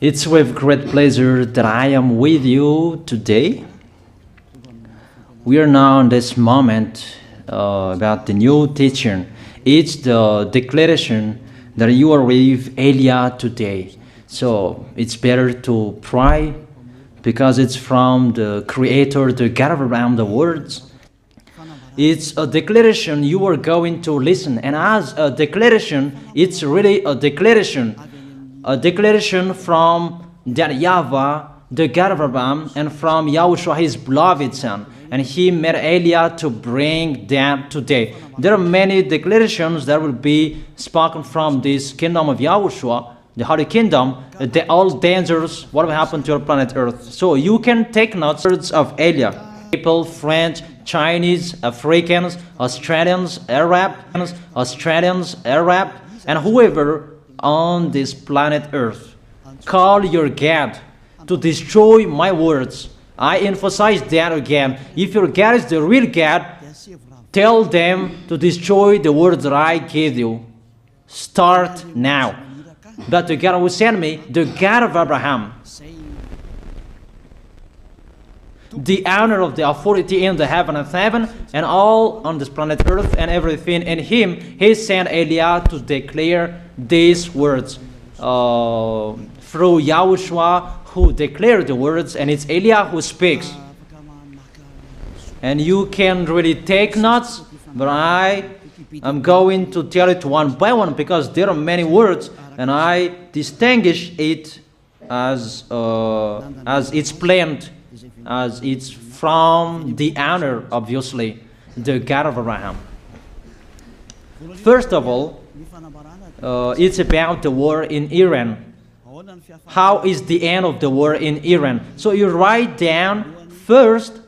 It's with great pleasure that I am with you today. We are now in this moment about the new teaching. It's the declaration that you are with Elia today. So it's better to pray because it's from the Creator, the God of around the words. It's a declaration you are going to listen, and as a declaration, it's really a declaration from that YAHVAH, the God of Abraham, and from YAHOSHUAH, his beloved son. And he made Elia to bring them today. There are many declarations that will be spoken from this kingdom of YAHOSHUAH, the Holy Kingdom, all dangers, what will happen to our planet Earth. So you can take notes of Elia. People, French, Chinese, Africans, Australians, Arabs, and whoever on this planet Earth. Call your God to destroy my words. I emphasize that again. If your God is the real God, tell them to destroy the words that I gave you. Start now. But the God who sent me, the God of Abraham, the honor of the authority in the heaven and heaven, and all on this planet Earth and everything in him, he sent Elia to declare these words through YAHOSHUAH, who declared the words, and it's Elia who speaks. And you can really take notes, but I am going to tell it one by one because there are many words, and I distinguish it as it's planned, as it's from the honor, obviously, the God of Abraham. First of all, it's about the war in Iran. How is the end of the war in Iran? So you write down first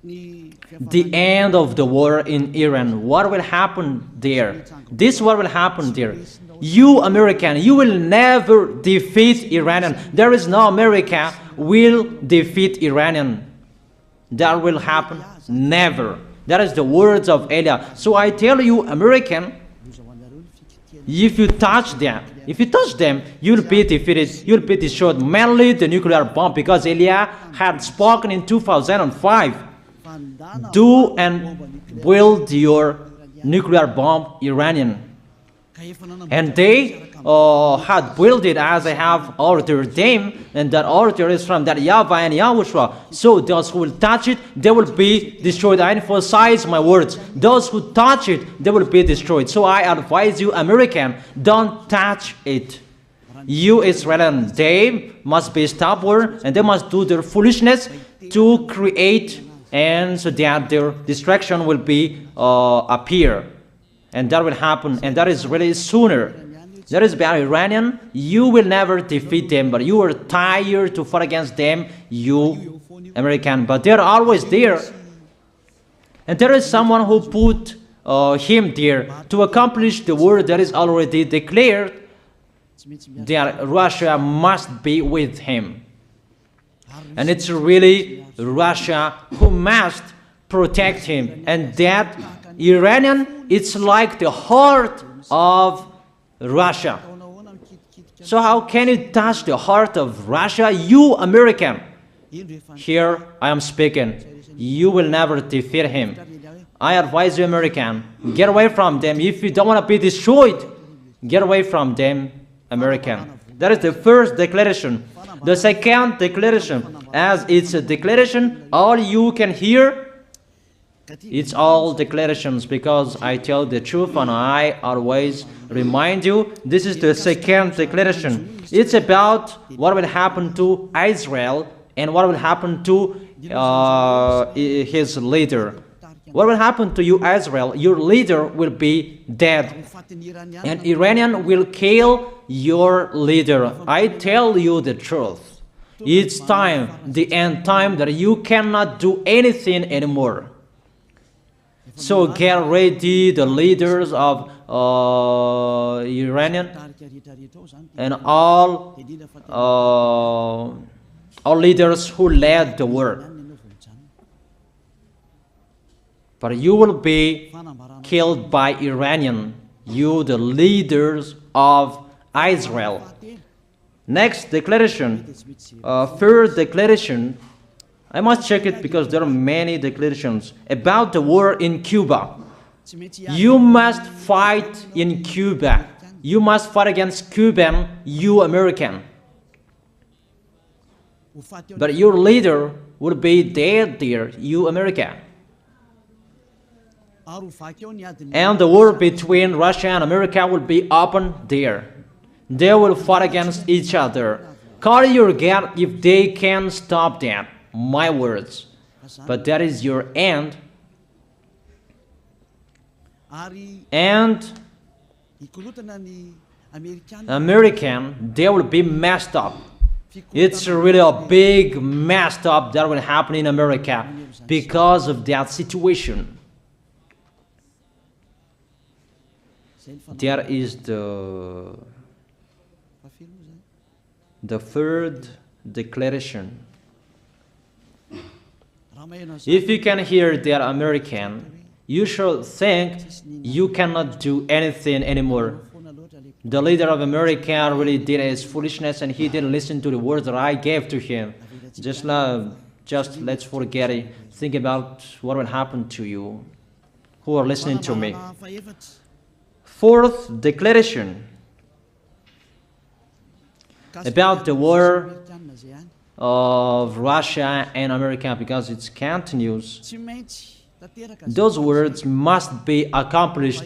the end of the war in Iran. What will happen there? This is what will happen there. You American, you will never defeat Iranian. There is no America will defeat Iranian. That will happen never. That is the words of Elia. So I tell you, American, if you touch them, you'll be defeated, you'll be destroyed. Mainly the nuclear bomb, because Elia had spoken in 2005. Do and build your nuclear bomb, Iranian. And they had built it as I have ordered them, and that order is from that YAHVAH and YAHOSHUAH. So those who will touch it, they will be destroyed. I emphasize my words. Those who touch it, they will be destroyed. So I advise you, American, don't touch it. You Israelis, they must be stubborn, and they must do their foolishness to create, and so that their destruction will be appear. And that will happen, and that is really sooner. That is about Iranian. You will never defeat them, but you are tired to fight against them, you American. But they're always there. And there is someone who put him there to accomplish the word that is already declared, that Russia must be with him. And it's really Russia who must protect him. And that Iranian, it's like the heart of Russia. So how can you touch the heart of Russia, you American? Here I am speaking. You will never defeat him. I advise you, American, get away from them. If you don't want to be destroyed, get away from them, American. That is the first declaration. The second declaration, as it's a declaration, all you can hear, it's all declarations, because I tell the truth and I always remind you, this is the second declaration. It's about what will happen to Israel and what will happen to his leader. What will happen to you, Israel? Your leader will be dead, and Iranian will kill your leader. I tell you the truth. It's time, the end time, that you cannot do anything anymore. So get ready, the leaders of Iranian and all leaders who led the war. But you will be killed by Iranian, you the leaders of Israel. Next declaration, third declaration, I must check it because there are many declarations about the war in Cuba. You must fight in Cuba. You must fight against Cuban, you American. But your leader will be dead there, you America. And the war between Russia and America will be open there. They will fight against each other. Call your God if they can stop that. My words. But that is your end. And American, they will be messed up. It's really a big messed up that will happen in America because of that situation. That is the third declaration. If you can hear that American, you should think you cannot do anything anymore. The leader of America really did his foolishness and he didn't listen to the words that I gave to him. Just let's forget it. Think about what will happen to you who are listening to me. Fourth declaration about the war of Russia and America, because it continues. Those words must be accomplished.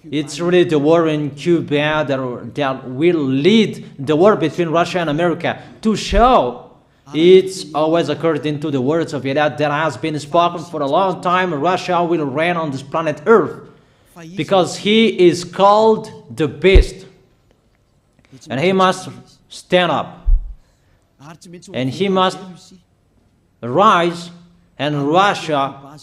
It's really the war in Cuba that will lead the war between Russia and America to show it's always according to the words of YAH that has been spoken for a long time. Russia will reign on this planet Earth because he is called the beast and he must stand up and he must rise, and Russia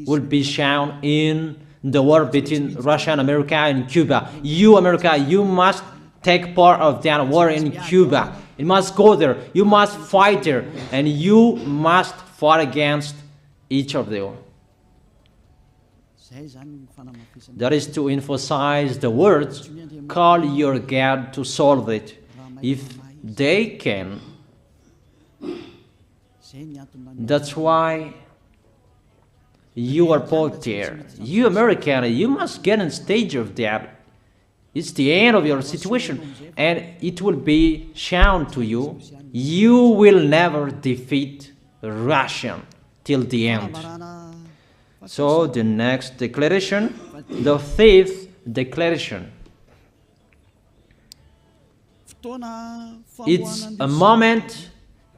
will be shown in the war between Russia and America and Cuba. You, America, you must take part of that war in Cuba. You must go there. You must fight there. And you must fight against each of them. That is to emphasize the words, call your God to solve it. If they can, that's why you are put there. You American, you must get in stage of that. It's the end of your situation and it will be shown to you. You will never defeat Russia till the end. So the next declaration, the fifth declaration. It's a moment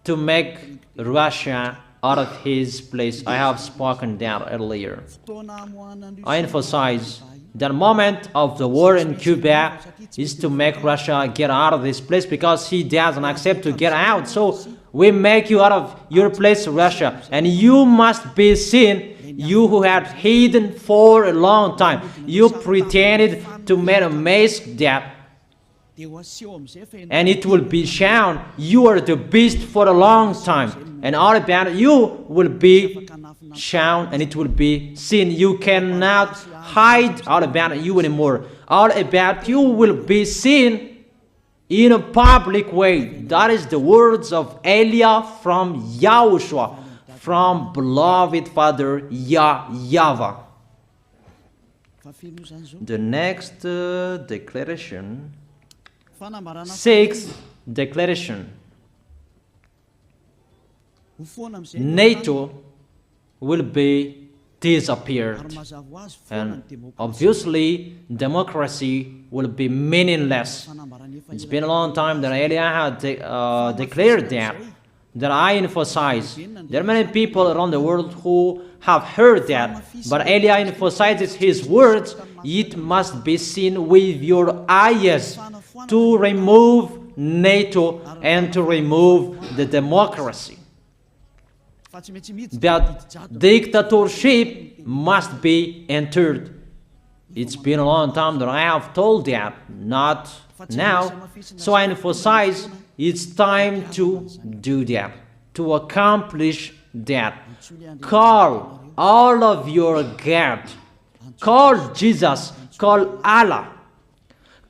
to make Russia out of his place. I have spoken that earlier. I emphasize the moment of the war in Cuba is to make Russia get out of this place because he doesn't accept to get out. So we make you out of your place, Russia, and you must be seen. You who had hidden for a long time, you pretended to make a mask that, and it will be shown you are the beast for a long time, and all about you will be shown and it will be seen. You cannot hide all about you anymore. All about you will be seen in a public way. That is the words of Elia from YAHOSHUAH, from beloved Father YAHVAH. The next declaration, sixth declaration. NATO will be disappeared, and obviously democracy will be meaningless. It's been a long time that Elia had declared that I emphasize. There are many people around the world who have heard that, but Elia emphasizes his words. It must be seen with your eyes to remove NATO and to remove the democracy. That dictatorship must be entered. It's been a long time that I have told that, not now. So I emphasize it's time to do that, to accomplish that. Call all of your God. Call Jesus. Call Allah.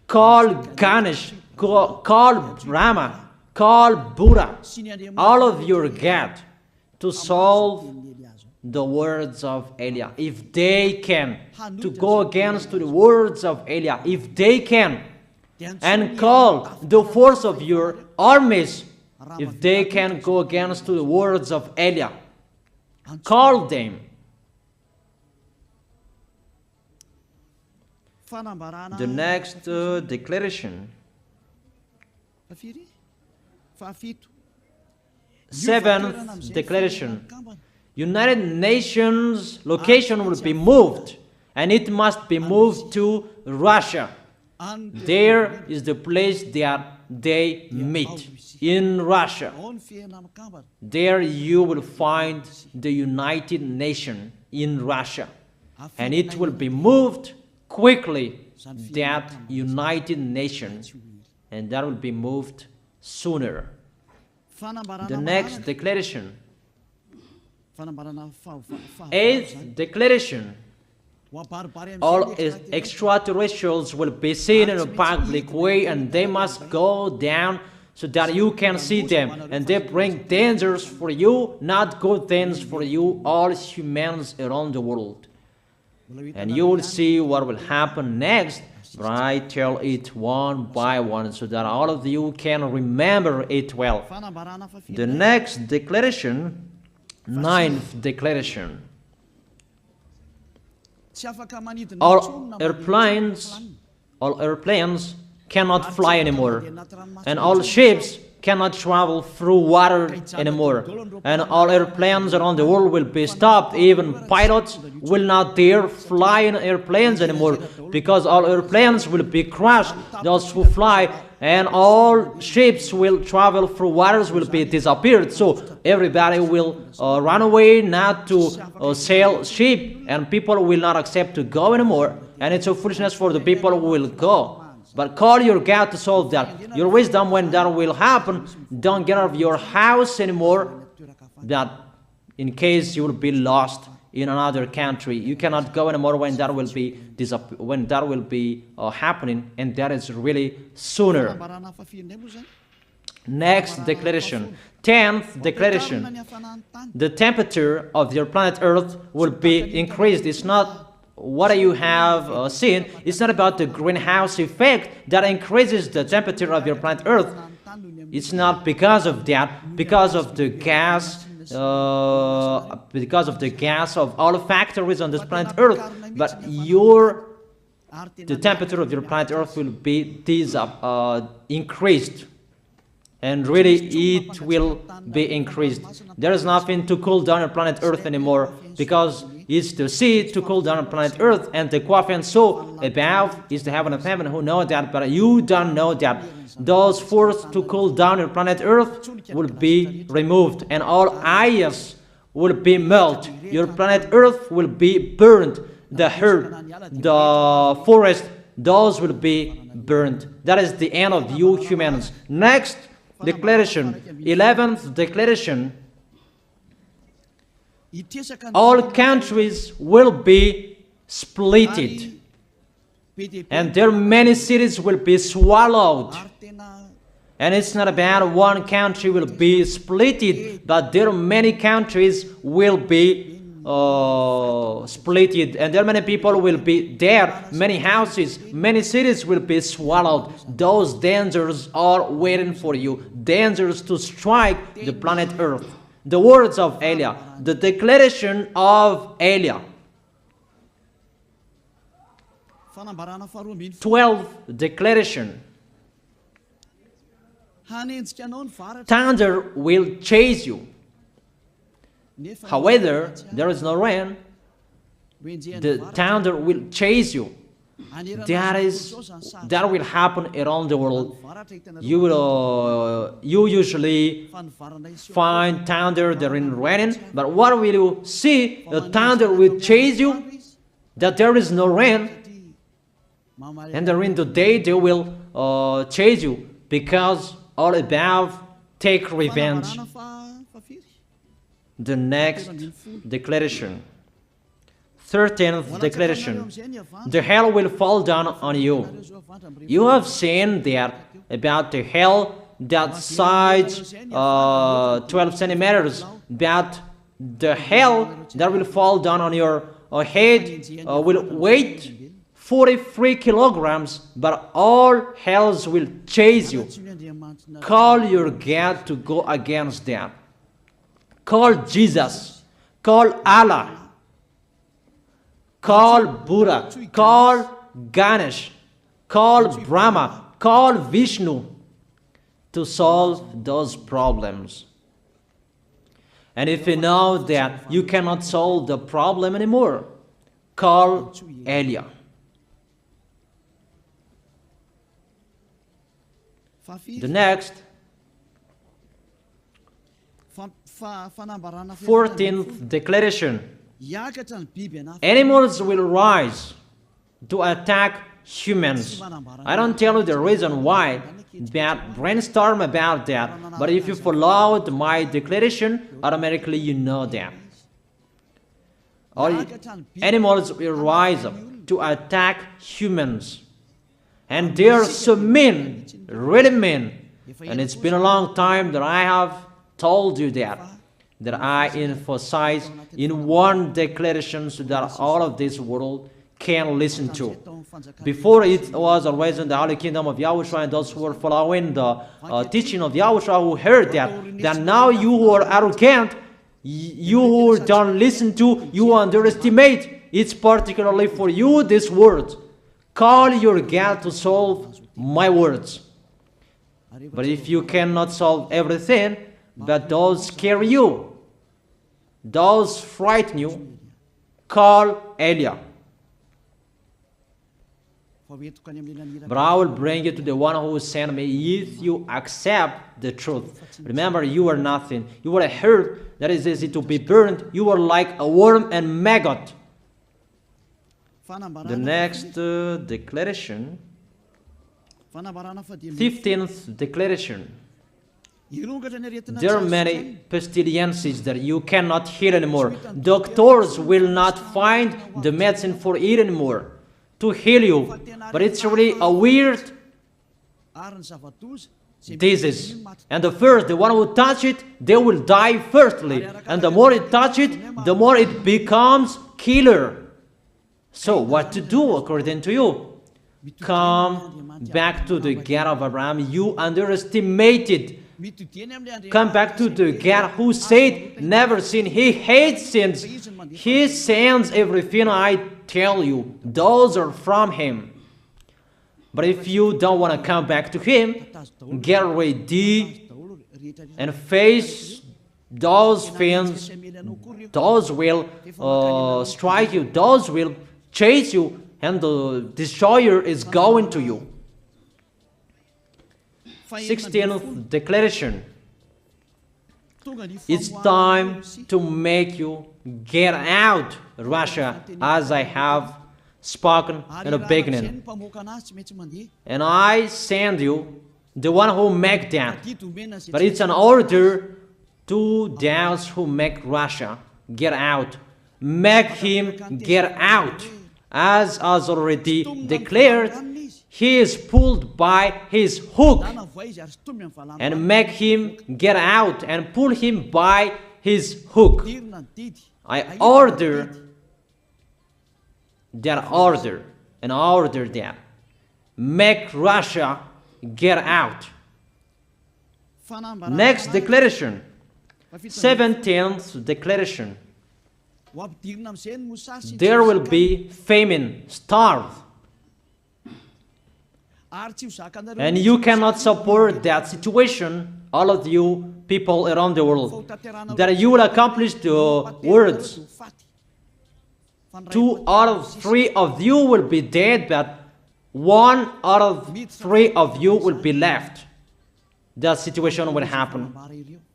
Call Ganesh. Call Brahma. Call Buddha, all of your God, to solve the words of Eliah. If they can, to go against the words of Eliah, if they can, and call the force of your armies, if they can go against the words of Eliah, call them. The next declaration. Seventh declaration. United Nations location will be moved, and it must be moved to Russia. There is the place that they meet, in Russia. There you will find the United Nations in Russia, and it will be moved quickly, that United Nations, and that will be moved sooner. The next declaration. Eighth declaration. All extraterrestrials will be seen in a public way, and they must go down so that you can see them, and they bring dangers for you, not good things for you, all humans around the world. And you will see what will happen next, but I tell it one by one so that all of you can remember it well. The next declaration, ninth declaration. All airplanes cannot fly anymore, and all ships cannot travel through water anymore, and all airplanes around the world will be stopped. Even pilots will not dare fly in airplanes anymore, because all airplanes will be crushed, those who fly, and all ships will travel through waters will be disappeared. So everybody will run away not to sail ship, and people will not accept to go anymore, and it's a foolishness for the people who will go. But call your God to solve that. Your wisdom when that will happen. Don't get out of your house anymore, that in case you will be lost in another country. You cannot go anymore when that will be happening, and that is really sooner. Next declaration. 10th declaration. The temperature of your planet Earth will be increased. It's not what you have seen. It's not about the greenhouse effect that increases the temperature of your planet Earth. It's not because of that, because of the gas, of all factories on this planet Earth. But the temperature of your planet Earth will be increased, and really it will be increased. There is nothing to cool down your planet Earth anymore, because it's the sea to cool down on planet Earth, and the Quaff and so above is the heaven of heaven. Who know that? But you don't know that. Those forces to cool down your planet Earth will be removed, and all ice will be melted. Your planet Earth will be burned. The earth, the forest, those will be burned. That is the end of you humans. Next declaration, 11th declaration. All countries will be splitted, and their many cities will be swallowed. And it's not about one country will be splitted, but there are many countries will be splitted, and there are many people will be there, many houses, many cities will be swallowed. Those dangers are waiting for you, dangers to strike the planet Earth. The words of Eliah, the declaration of Eliah. 12th declaration. Thunder will chase you. However, there is no rain. The thunder will chase you. That will happen around the world. You usually find thunder during raining, but what will you see? The thunder will chase you, that there is no rain, and during the day they will chase you, because all above take revenge. The next declaration. 13th declaration. The hell will fall down on you. You have seen that about the hell that size 12 centimeters, but the hail that will fall down on your head will weigh 43 kilograms, but all hells will chase you. Call your God to go against them. Call Jesus. Call Allah. Call Buddha. Call Ganesh. Call Brahma. Call Vishnu to solve those problems. And if you know that you cannot solve the problem anymore, call YAH. The next, 14th declaration. Animals will rise to attack humans. I don't tell you the reason why, but brainstorm about that. But if you followed my declaration, automatically you know that. All animals will rise up to attack humans. And they are so mean, really mean. And it's been a long time that I have told you that I emphasize in one declaration so that all of this world can listen to. Before it was always in the Holy Kingdom of YAHOSHUAH, and those who were following the teaching of YAHOSHUAH who heard that now you who are arrogant, you who don't listen to, you underestimate. It's particularly for you, this word. Call your God to solve my words. But if you cannot solve everything, but those scare you, those frighten you, call YAH. But I will bring you to the one who sent me if you accept the truth. Remember, you are nothing. You are a herb that is easy to be burned. You are like a worm and maggot. The next declaration, 15th declaration. There are many pestilences that you cannot heal anymore. Doctors will not find the medicine for it anymore to heal you. But it's really a weird disease. And the one who touch it, they will die firstly. And the more it touch it, the more it becomes killer. So what to do according to you? Come back to the God of Abraham. You underestimated. Come back to the God who said, never sin. He hates sins. He sends everything I tell you. Those are from Him. But if you don't want to come back to Him, get ready and face those things. Those will strike you. Those will chase you, and the destroyer is going to you. 16th declaration. It's time to make you get out Russia, as I have spoken in the beginning. And I send you the one who make that. But it's an order to those who make Russia get out. Make him get out. As already declared, he is pulled by his hook, and make him get out and pull him by his hook. I order that order, and order that. Make Russia get out. Next declaration, 17th declaration. There will be famine, starve. And you cannot support that situation, all of you people around the world, that you will accomplish the words. 2 out of 3 of you will be dead, but 1 out of 3 of you will be left. That situation will happen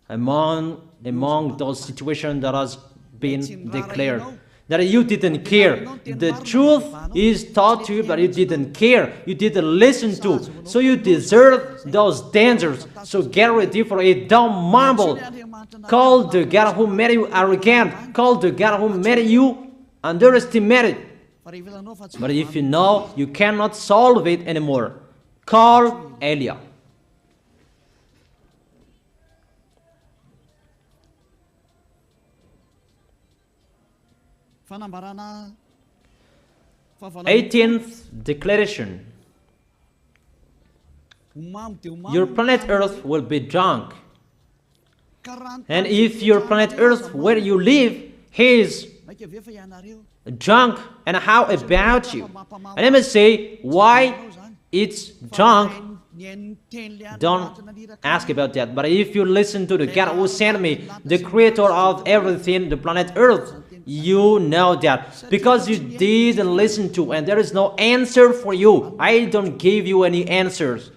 among those situations that has been declared. That you didn't care. The truth is taught to you, but you didn't care. You didn't listen to. So you deserve those dangers. So get ready for it. Don't mumble. Call the God who made you arrogant. Call the God who made you underestimated. But if you know you cannot solve it anymore, call YAH. 18th declaration. Your planet Earth will be drunk. And if your planet Earth where you live is drunk, and how about you? And let me say why it's drunk. Don't ask about that. But if you listen to the God who sent me, the creator of everything, the planet Earth, you know that. Because you didn't listen to, and there is no answer for you. I don't give you any answers.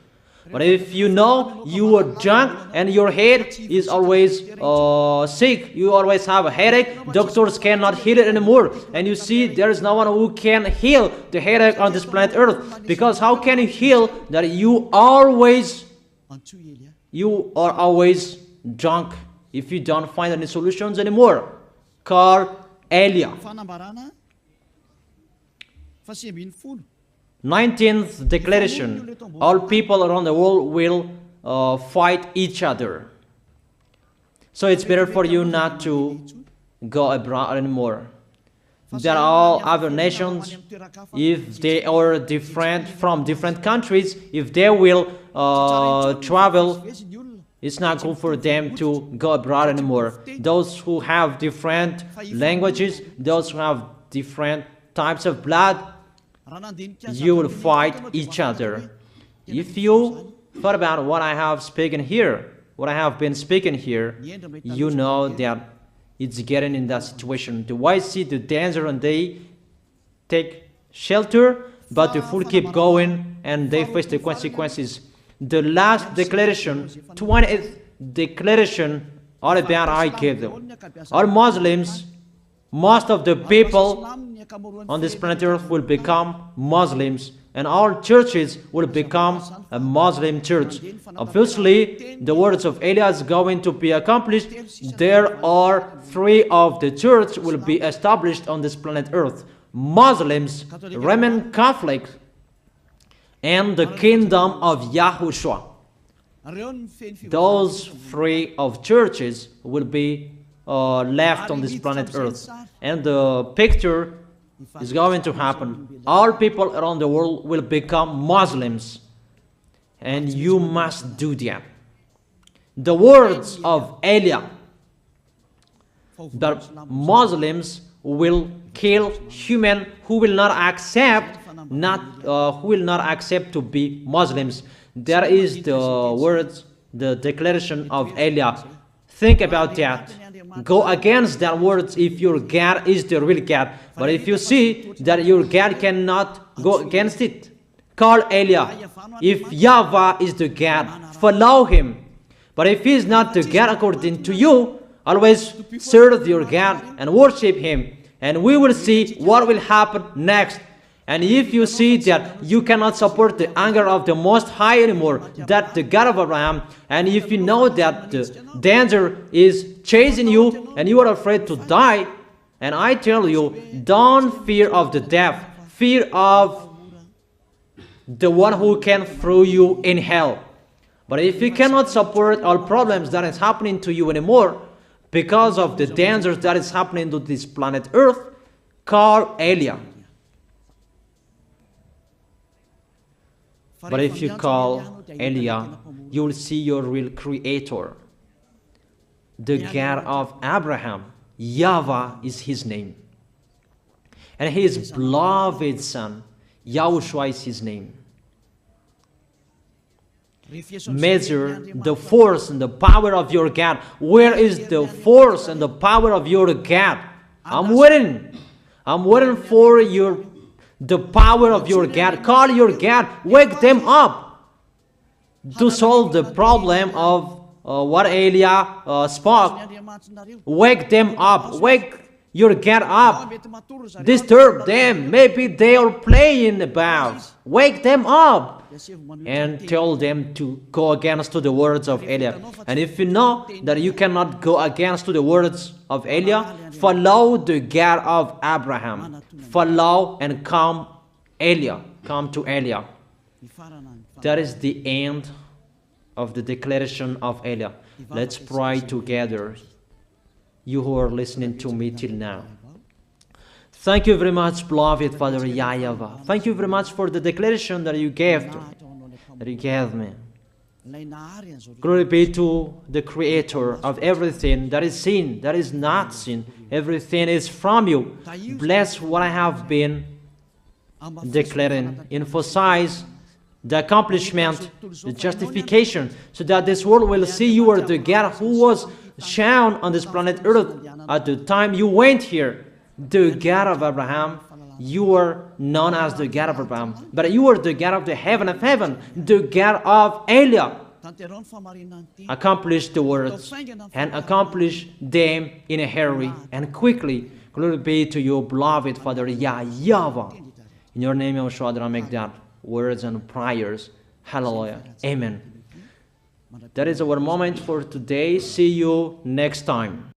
But if you know you are drunk and your head is always sick, you always have a headache, doctors cannot heal it anymore. And you see there is no one who can heal the headache on this planet Earth. Because how can you heal that you are always drunk if you don't find any solutions anymore? Call Elia. 19th declaration. All people around the world will fight each other. So it's better for you not to go abroad anymore. There are all other nations, if they are different from different countries, if they will travel, it's not good for them to go abroad anymore. Those who have different languages, those who have different types of blood, you will fight each other. If you thought about what I have spoken here, what I have been speaking here, you know that it's getting in that situation. The wise see the danger and they take shelter, but the fool keep going and they face the consequences. The last declaration, 20th declaration, all about I gave them. All Muslims, most of the people on this planet Earth will become Muslims, and all churches will become a Muslim church. Obviously, the words of Elia is going to be accomplished. There are 3 of the church will be established on this planet Earth: Muslims, Roman Catholic, and the kingdom of YAHOSHUAH. Those 3 of churches will be left on this planet Earth, and the picture is going to happen. All people around the world will become Muslims, and you must do that. The words of Elia, that Muslims will kill human who will not accept to be Muslims. That is the words, the declaration of Elia. Think about that. Go against that words if your God is the real God. But if you see that your God cannot go against it, call Elia. If YAHVAH is the God, follow him. But if he is not the God according to you, always serve your God and worship him. And we will see what will happen next. And if you see that you cannot support the anger of the Most High anymore, that the God of Abraham, and if you know that the danger is chasing you and you are afraid to die, and I tell you, don't fear of the death, fear of the one who can throw you in hell. But if you cannot support all problems that is happening to you anymore, because of the dangers that is happening to this planet Earth, call Elia. But if you call Elia, you will see your real creator, the God of Abraham. YAHVAH is his name. And his beloved son, YAHOSHUAH is his name. Measure the force and the power of your God. Where is the force and the power of your God? I'm waiting. I'm waiting for the power of your God. Call your God. Wake them up to solve the problem of what Elia spoke. Wake them up. Wake your God up. Disturb them. Maybe they are playing about. Wake them up and tell them to go against to the words of Elia. And if you know that you cannot go against to the words of Elia, follow the God of Abraham. Follow and come Elia. Come to Elia. That is the end of the declaration of Elia. Let's pray together, you who are listening to me till now. Thank you very much, beloved Father YAHVAH. Thank you very much for the declaration that you gave to me, that you gave me. Glory be to the Creator of everything that is seen, that is not seen. Everything is from you. Bless what I have been declaring. Emphasize the accomplishment, the justification, so that this world will see you are the God who was shown on this planet Earth at the time you went here. The God of Abraham. You are known as the God of Abraham, but you are the God of the heaven of heaven, the God of Eliah. Accomplish the words and accomplish them in a hurry and quickly. Glory be to you, beloved Father YAHVAH. In your name, YAHOSHUAH, I make that words and prayers. Hallelujah. Amen. That is our moment for today. See you next time.